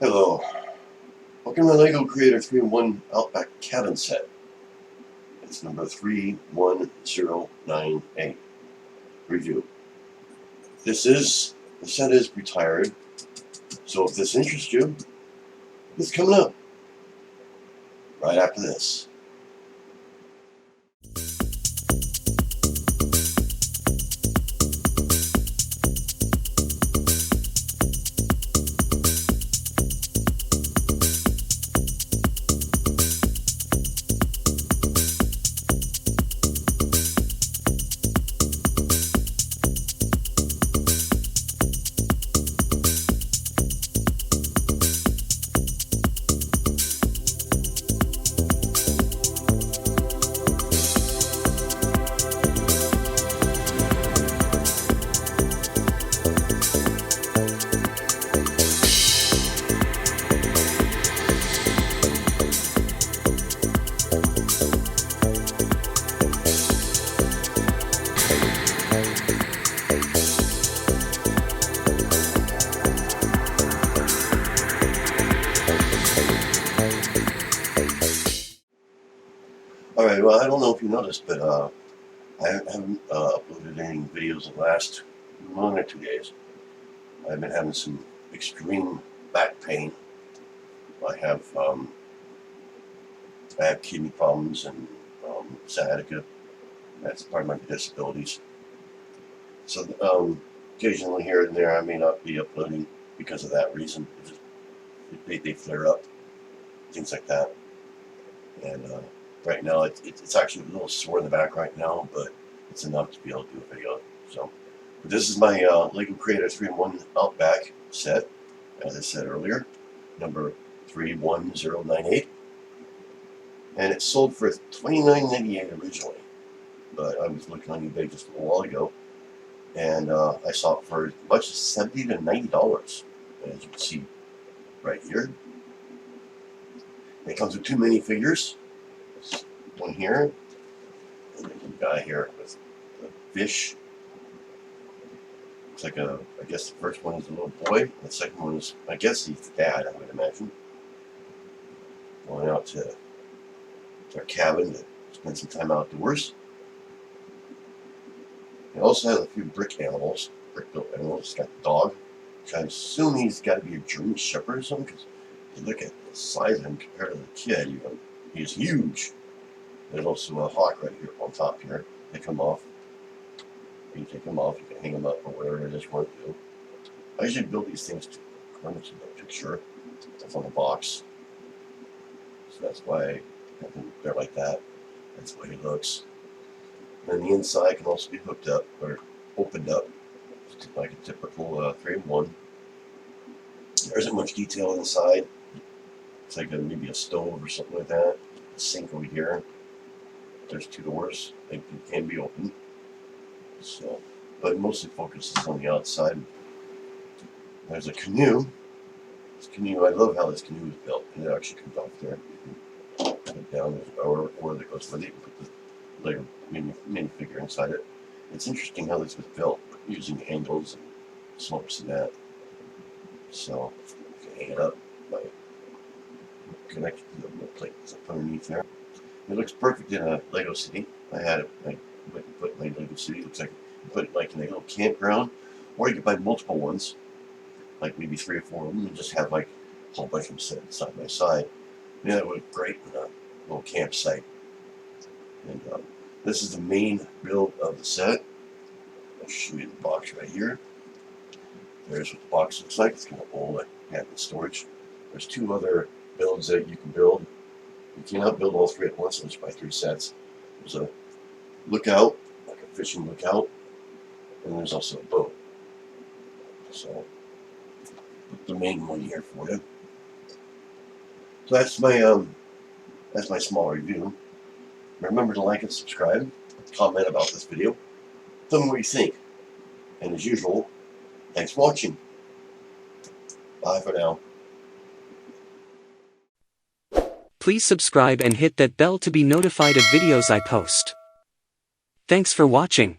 Hello, welcome to my LEGO Creator 3-in-1 Outback Cabin set. It's number 31098. Review. The set is retired, so if this interests you, it's coming up right after this. Alright, well, I don't know if you noticed, but I haven't uploaded any videos in the last 1 or 2 days. I've been having some extreme back pain. I have kidney problems and sciatica. That's part of my disabilities. So occasionally here and there I may not be uploading because of that reason. They flare up, things like that. And right now it's actually a little sore in the back right now, but it's enough to be able to do a video. So, but this is my LEGO Creator 3-in-1 Outback set, as I said earlier, number 31098, and it sold for $29.98 originally, but I was looking on eBay just a little while ago, and I saw it for as much as $70 to $90, as you can see right here. It comes with 2 minifigures. There's one here, and there's a guy here with a fish. Looks like I guess the first one is a little boy, the second one is, I guess he's the dad, I would imagine. Going out to our cabin to spend some time outdoors. He also has a few brick animals, brick-built animals. He's got a dog, which I assume he's got to be a German Shepherd or something, because if you look at the size of him compared to the kid, he's huge. There's also a hawk right here on top here. They come off. You can take them off, you can hang them up or whatever it is you want to do. I usually build these things to accordance with the picture that's on the box. So that's why I have them there like that. That's the way it looks. And the inside can also be hooked up or opened up, just like a typical 3-in-1. There isn't much detail inside. It's like maybe a stove or something like that. A sink over here. There's 2 doors. They can be opened. So, but it mostly focuses on the outside. There's a canoe. This canoe, I love how this canoe is built. And it actually comes off there. You can put it down. There's an oar that goes with it. You can put the Lego minifigure inside it. It's interesting how this was built using angles and slopes and that. So you can hang it up by connected to the plate that's up underneath there. It looks perfect in a Lego city. I had it. I went and put it in my Lego city. It looks like you put it like in a little campground, or you could buy multiple ones, like maybe 3 or 4 of them, and just have like a whole bunch of them set side by side. Yeah, that would look great in a little campsite. And this is the main build of the set. I'll show you the box right here. There's what the box looks like. It's kind of old. I have it in storage. There's 2 other builds that you can build. You cannot build all 3 at once, so just buy 3 sets. There's a lookout, like a fishing lookout, and there's also a boat. So, put the main one here for you. So that's my small review. Remember to like and subscribe, comment about this video, tell me what you think, and as usual, thanks for watching. Bye for now. Please subscribe and hit that bell to be notified of videos I post. Thanks for watching.